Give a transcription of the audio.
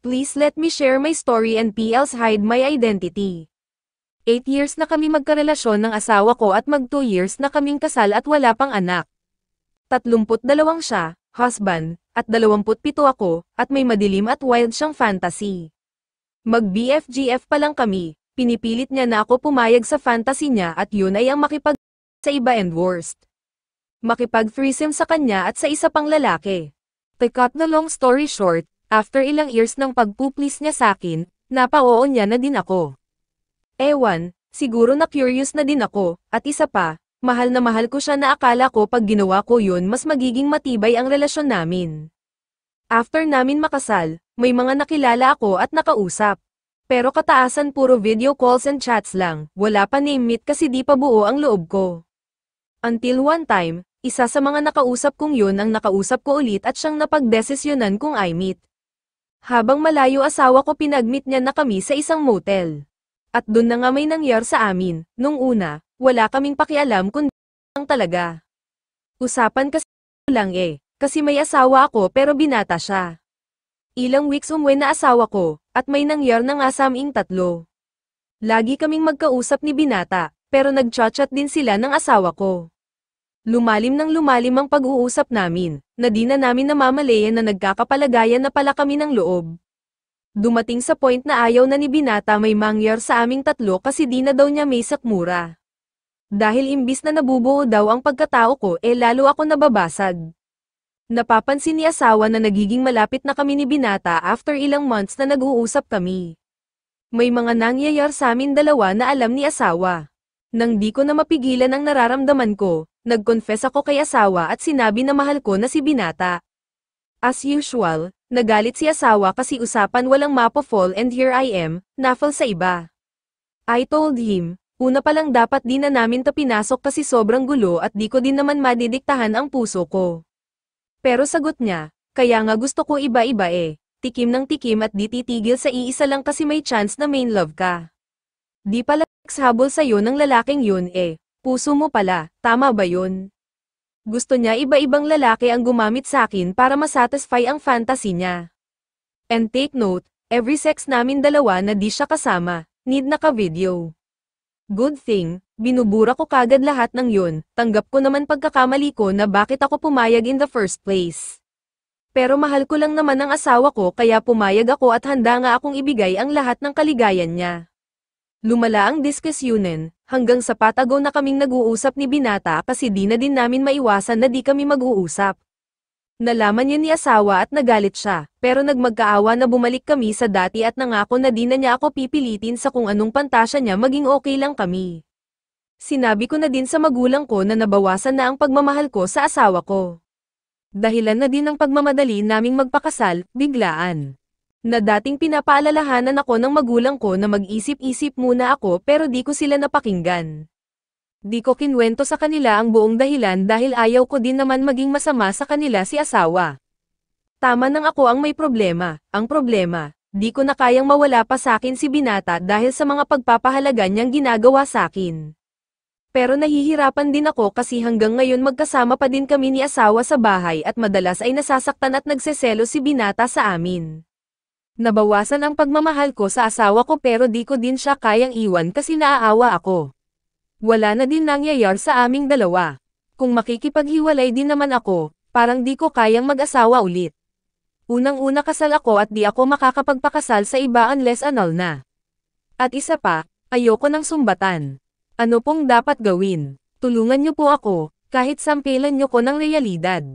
Please let me share my story and PL's hide my identity. 8 years na kami magkarelasyon ng asawa ko at mag 2 years na kaming kasal at wala pang anak. 32 siya, husband, at 27 ako, at may madilim at wild siyang fantasy. Mag-BFGF pa lang kami, pinipilit niya na ako pumayag sa fantasy niya at yun ay ang makipag sa iba and worst. Makipag-threesome sa kanya at sa isa pang lalaki. To cut the long story short, after ilang years ng pagpuplis niya sakin, napa-oo niya na din ako. Ewan, siguro na curious na din ako, at isa pa, mahal na mahal ko siya na akala ko pag ginawa ko yun mas magiging matibay ang relasyon namin. After namin makasal, may mga nakilala ako at nakausap. Pero kataasan puro video calls and chats lang, wala pa name meet kasi di pa buo ang loob ko. Until one time, isa sa mga nakausap kong yun ang nakausap ko ulit at siyang napagdesisyonan kong I meet. Habang malayo asawa ko pinag-meet niya na kami sa isang motel. At dun na nga may nangyari sa amin, nung una, wala kaming pakialam kung lang talaga. Usapan kasi lang kasi may asawa ako pero binata siya. Ilang weeks umuwi na asawa ko, at may nangyari na nga sa aming tatlo. Lagi kaming magkausap ni binata, pero nag-chat-chat din sila ng asawa ko. Lumalim ang pag-uusap namin, na di na namin namamalayan na nagkakapalagayan na pala kami ng loob. Dumating sa point na ayaw na ni binata may mangyar sa aming tatlo kasi di na daw niya may sakmura. Dahil imbis na nabubuo daw ang pagkatao ko lalo ako nababasag. Napapansin ni asawa na nagiging malapit na kami ni binata after ilang months na nag-uusap kami. May mga nangyayar sa amin dalawa na alam ni asawa. Nang di ko na mapigilan ang nararamdaman ko, nag-confess ako kay asawa at sinabi na mahal ko na si binata. As usual, nagalit si asawa kasi usapan walang mapo-fall and here I am, na-fall sa iba. I told him, una pa lang dapat di na namin to pinasok kasi sobrang gulo at di ko din naman madidiktahan ang puso ko. Pero sagot niya, kaya nga gusto ko iba-iba tikim ng tikim at di titigil sa iisa lang kasi may chance na main love ka. Di pala habol sa'yo ng lalaking yun puso mo pala, tama ba yun? Gusto niya iba-ibang lalaki ang gumamit sa'kin para masatisfy ang fantasy niya. And take note, every sex namin dalawa na di siya kasama, need naka-video. Good thing, binubura ko kagad lahat ng yun, tanggap ko naman pagkakamali ko na bakit ako pumayag in the first place. Pero mahal ko lang naman ang asawa ko kaya pumayag ako at handa nga akong ibigay ang lahat ng kaligayan niya. Lumala ang diskusyonen, hanggang sa patago na kaming nag-uusap ni binata kasi di na din namin maiwasan na di kami mag-uusap. Nalaman niya ni asawa at nagalit siya, pero nagmagkaawa na bumalik kami sa dati at nangako na di na niya ako pipilitin sa kung anong pantasya niya maging okay lang kami. Sinabi ko na din sa magulang ko na nabawasan na ang pagmamahal ko sa asawa ko. Dahilan na din ng pagmamadali naming magpakasal, biglaan. Na dating pinapaalalahanan ako ng magulang ko na mag-isip-isip muna ako pero di ko sila napakinggan. Di ko kinwento sa kanila ang buong dahilan dahil ayaw ko din naman maging masama sa kanila si asawa. Tama nang ako ang may problema, di ko na kayang mawala pa sakin si binata dahil sa mga pagpapahalaga niyang ginagawa sakin. Pero nahihirapan din ako kasi hanggang ngayon magkasama pa din kami ni asawa sa bahay at madalas ay nasasaktan at nagseselo si binata sa amin. Nabawasan ang pagmamahal ko sa asawa ko pero di ko din siya kayang iwan kasi naaawa ako. Wala na din nangyayar sa aming dalawa. Kung makikipaghiwalay din naman ako, parang di ko kayang mag-asawa ulit. Unang-una kasal ako at di ako makakapagpakasal sa iba unless annul na. At isa pa, ayoko ng sumbatan. Ano pong dapat gawin? Tulungan niyo po ako, kahit sampilan niyo ko ng realidad.